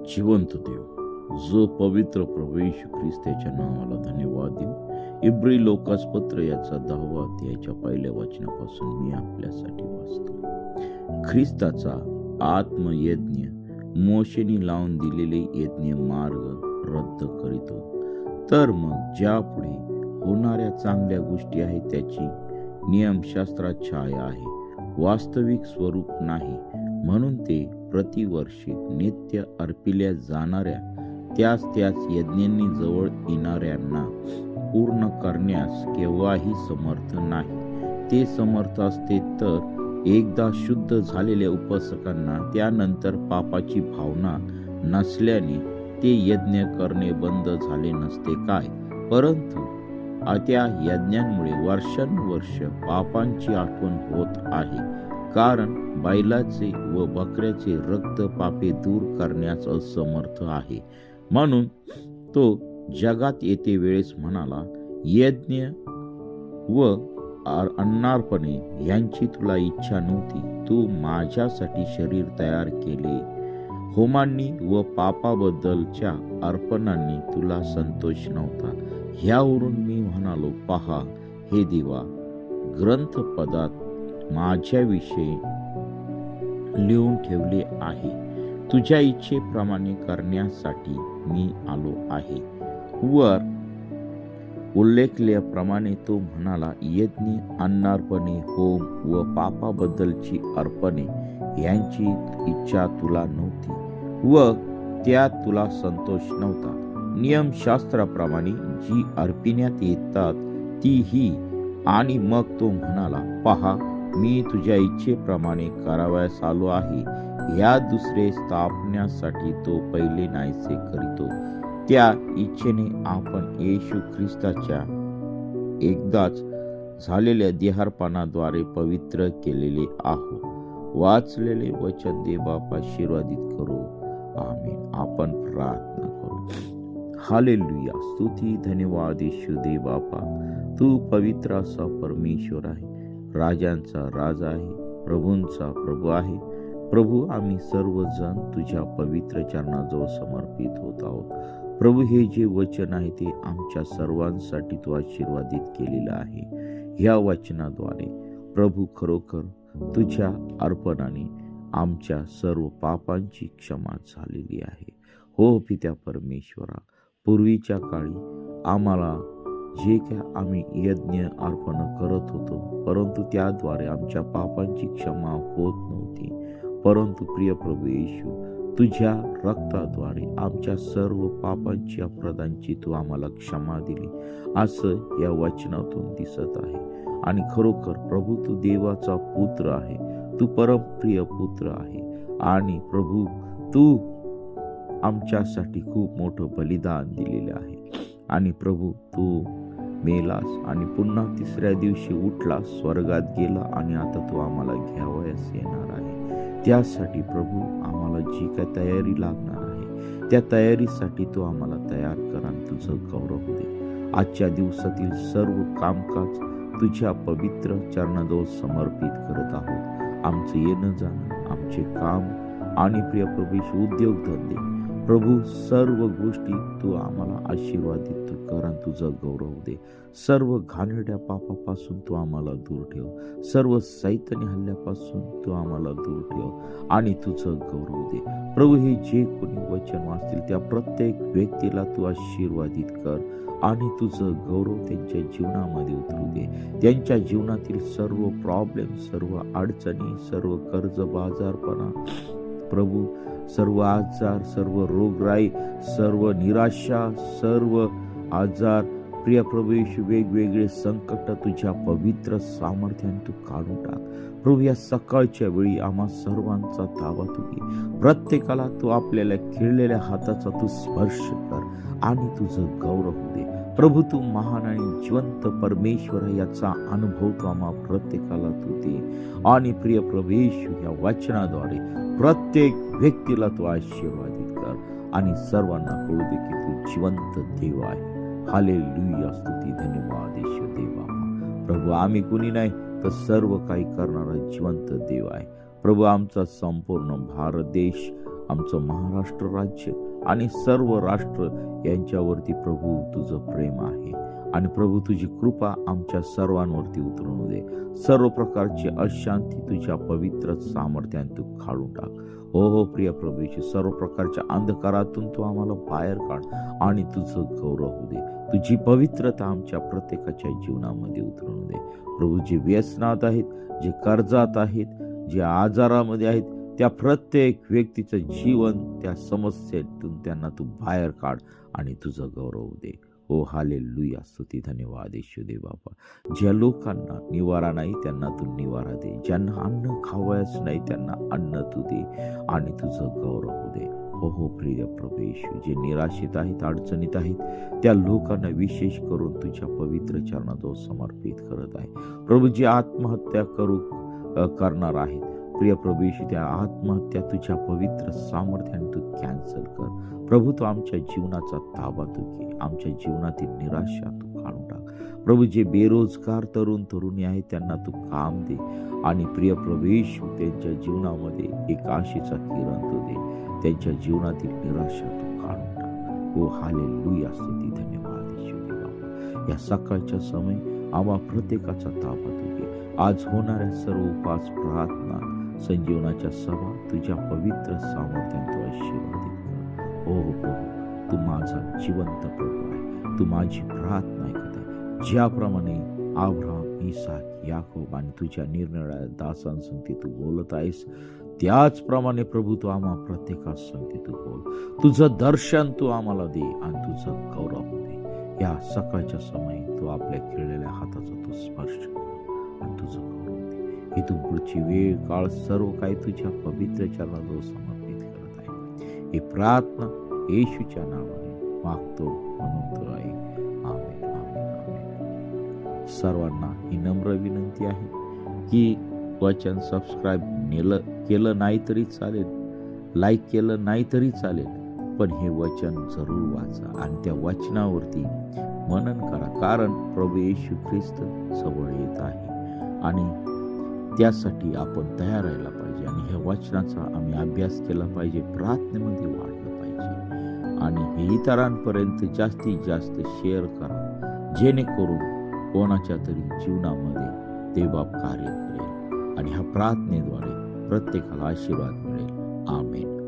जिवंत देव जो पवित्र प्रभू येशू ख्रिस्त याच्या नावाला धन्यवाद देऊ। इब्री लोकासपत्र याचा 10वा अध्यायाच्या पहिल्या वचनापासून मी आपल्यासाठी वाचतो। ख्रिस्ताचा आत्मयज्ञ मोशेनी लावून दिलेले यज्ञ मार्ग रद्द करीतो, तर मग ज्या पुढे होणाऱ्या चांगल्या गोष्टी आहेत त्याची नियमशास्त्रात छाया आहे, वास्तविक स्वरूप नाही। म्हणून ते प्रतिवर्षी नित्य अर्पिल्या जाणाऱ्या त्याच यज्ञांनी जवळ येणाऱ्यांना पूर्ण करण्यास केव्हाही समर्थ नाही। ते समर्थ असते तर एकदा शुद्ध झालेल्या उपासकांना त्यानंतर पापाची भावना नसल्याने ते यज्ञ करणे बंद झाले नसते काय? परंतु त्या यज्ञांमुळे वर्षानुवर्ष पापांची आठवण होत आहे, कारण बैलाचे व बकऱ्याचे रक्त पापे दूर करण्यास असमर्थ आहे। म्हणून तो जगात येते वेळेस म्हणाला, यज्ञ व अन्नार्पणे यांची तुला इच्छा नव्हती, तू माझ्यासाठी शरीर तयार केले। होमांनी व पापाबद्दलच्या अर्पणांनी तुला संतोष नव्हता। ह्यावरून मी म्हणालो, पहा, हे देवा, ग्रंथपदात माझ्याविषयी लिहून ठेवले आहे। तुझ्या इच्छेप्रमाणे करण्यासाठी मी आलो आहे। वर उल्लेखल्याप्रमाणे तो म्हणाला, यज्ञ, अन्नार्पणे, होम व पापाबद्दलची अर्पणे यांची इच्छा तुला नव्हती व त्यात तुला संतोष नव्हता। नियमशास्त्राप्रमाणे जी अर्पिण्यात येतात तीही। आणि मग तो म्हणाला, पहा, मी तुझ्या इच्छेप्रमाणे करावयास आलो आहे। या दुसरे स्थापण्यासाठी तो पहिले नाहीसे करीतो। त्या इच्छेने आपण येशू ख्रिस्ताच्या एकदाच झालेल्या देहार्पणाद्वारे पवित्र केलेले आहोत। वाचलेले वचन दे बापा आशीर्वादित करो, आमीन। आपण प्रार्थना करू। हालेलुया, स्तुती धन्यवाद येशू दे बापा, तू पवित्र असा परमेश्वर आहे, राजांचा राजा आहे, प्रभूंचा प्रभू आहे। प्रभू, आम्ही सर्वजण तुझ्या पवित्र चरणाजवळ समर्पित होत आहोत। प्रभू, हे जे वचन आहे ते आमच्या सर्वांसाठी तू आशीर्वादित केलेलं आहे। या वचनाद्वारे प्रभू, खरोखर तुझ्या अर्पणाने आमच्या सर्व पापांची क्षमा झालेली आहे। हो पित्या परमेश्वरा, पूर्वीच्या काळी आम्हाला जे काय आम्ही यज्ञ अर्पण करत होतो, परंतु त्याद्वारे आमच्या पापांची क्षमा होत नव्हती। परंतु प्रिय प्रभू येशू, तुझ्या रक्ताद्वारे आमच्या सर्व पापांची अपराधांची तू आम्हाला क्षमा दिली, असं या वचनातून दिसत आहे। आणि खरोखर प्रभू, तू देवाचा पुत्र आहे, तू परमप्रिय पुत्र आहे। आणि प्रभू, तू आमच्यासाठी खूप मोठं बलिदान दिलेलं आहे। आणि प्रभू, तू मेलास आणि पुन्हा तिसऱ्या दिवशी उठलास, स्वर्गात गेला आणि आता तू आम्हाला घ्यावयास येणार आहे। त्यासाठी प्रभू, आम्हाला जी काय तयारी लागणार आहे त्या तयारीसाठी तू आम्हाला तयार कर आणि तुझं गौरव दे। आजच्या दिवसातील सर्व कामकाज तुझ्या पवित्र चरणाजवळ समर्पित करत आहोत। आमचं येणं जाणं, आमचे काम आणि प्रिय प्रभू उद्योगधंदे, प्रभू, सर्व गोष्टी तू आम्हाला आशीर्वादित तू कर आणि तुझं गौरव दे। सर्व घाणेरड्या पापापासून तू आम्हाला दूर ठेव, सर्व सैतानी हल्ल्यापासून तू आम्हाला दूर ठेव आणि तुझं गौरव दे। प्रभू, हे जे कोणी वचन वाचतील त्या प्रत्येक व्यक्तीला तू आशीर्वादित कर आणि तुझं गौरव त्यांच्या जीवनामध्ये उतरू दे। त्यांच्या जीवनातील सर्व प्रॉब्लेम, सर्व अडचणी, सर्व कर्ज बाजारपणा, प्रभू, सर्व आजार, सर्व रोगराई, सर्व निराशा, सर्व आजार, प्रिय प्रभू येशू, वेगवेगळे संकट तुझ्या पवित्र सामर्थ्याने तू काढून टाक। प्रभू, या सकाळच्या वेळी आम्हा सर्वांचा ताबा तू घे। प्रत्येकाला तू आपल्याला खिळलेल्या हाताचा तू स्पर्श कर आणि तुझं गौरव दे। प्रभू, तू महान आणि जिवंत परमेश्वर याचा अनुभव तू आम्हा प्रत्येकाला तू दे। आणि प्रिय प्रभू येशू, या वचनाद्वारे प्रत्येक व्यक्तीला तू आशीर्वादित कर आणि सर्वांना कळू दे की तू जिवंत देव आहे। हालेलुया, स्तुती धन्यवाद येशू देवा। प्रभू, आम्ही कुणी नाही तर सर्व काही करणारा जिवंत देव आहे। प्रभू, आमचा संपूर्ण भारत देश आमचं महाराष्ट्र राज्य आणि सर्व राष्ट्र यांच्यावरती प्रभू तुझं प्रेम आहे आणि प्रभू तुझी कृपा आमच्या सर्वांवरती उतरून दे. सर्व प्रकारची अशांती तुझ्या पवित्र सामर्थ्याने तू काढून टाक. हो प्रिय प्रभू येशू, सर्व प्रकारच्या अंधकारातून तू आम्हाला बाहेर काढ आणि तुझं गौरव होऊ दे. तुझी पवित्रता आमच्या प्रत्येकाच्या जीवनामध्ये उतरून दे. प्रभू, जे व्यसनात आहेत, जे कर्जात आहेत, जे आजारामध्ये आहेत, त्या प्रत्येक व्यक्तीचं जीवन त्या समस्येतून त्यांना तू बाहेर काढ आणि तुझं गौरव दे. हो हालेलुया, स्तुती धन्यवाद येशू दे बाबा. ज्या लोकांना निवारा नाही त्यांना तू निवारा दे. ज्यांना अन्न खावयास नाही त्यांना अन्न तू दे आणि तुझं गौरव होऊ दे. हो प्रिय प्रभू येशू, जे निराशेत आहेत, अडचणीत आहेत, त्या लोकांना विशेष करून तुझ्या पवित्र चरणाजवळ समर्पित करत आहे. प्रभू, जे आत्महत्या करणार आहेत, प्रिय प्रभू येशू, त्या आत्महत्या तुझ्या पवित्र सामर्थ्याने तू कॅन्सल कर. प्रभू, तू आमच्या जीवनाचा ताबा तू घे. आमच्या जीवनातील निराशा तू काढून टाक. प्रभू, जे बेरोजगार तरुण तरुणी आहेत त्यांना तू काम दे आणि प्रिय प्रभू येशू, त्यांच्या जीवनामध्ये एक आशेचा किरण तू दे. त्यांच्या जीवनातील निराशा तू काढून टाक. हो हालेलुया, स्तुती धन्यवाद येशू दे बाबा. या सकाळच्या समय आम्हा प्रत्येकाचा ताबा तू घे. आज होणाऱ्या सर्व उपास, प्रार्थना, संजीवनाच्या सभा तुझ्या पवित्र सामर्थ्याने तू आशीर्वादित कर. हो प्रभू, तू माझा जिवंत प्रभू आहे. तू माझी प्रार्थना ऐकत आहे. ज्याप्रमाणे अब्राहम, इसाक, याकोब आणि तुझ्या निरनिराळ्या दासांसंगती तू बोलत आहेस, त्याचप्रमाणे प्रभू तू आम्हा प्रत्येकासंगती तू बोल. तुझं दर्शन तू आम्हाला दे आणि तुझं गौरव दे. या सकाळच्या समयी तू आपल्या खेळलेल्या हाताचा तू स्पर्श कर आणि तुझं गौरव दे. इथून पुढची वेळ काळ सर्व काही तुझ्या पवित्र चरणाजवळ समर्पित करत आहे. ही प्रार्थना येशूच्या नावाने मागतो म्हणून तो आहे. आमेन, आमेन, आमेन. सर्वांना ही नम्र विनंती आहे की वचन सबस्क्राईब केलं नाही तरी चालेल, लाईक केलं नाही तरी चालेल, पण हे वचन जरूर वाचा आणि त्या वचनावरती मनन करा. कारण प्रभू येशू ख्रिस्त जवळ येत आहे आणि त्यासाठी आपण तयार राहायला पाहिजे आणि ह्या वचनाचा आम्ही अभ्यास केला पाहिजे, प्रार्थनेमध्ये वाढलं पाहिजे आणि हे इतरांपर्यंत जास्तीत जास्त शेअर करा, जेणेकरून कोणाच्या तरी जीवनामध्ये देवबाप कार्य करेल आणि ह्या प्रार्थनेद्वारे प्रत्येकाला आशीर्वाद मिळेल. आमेन.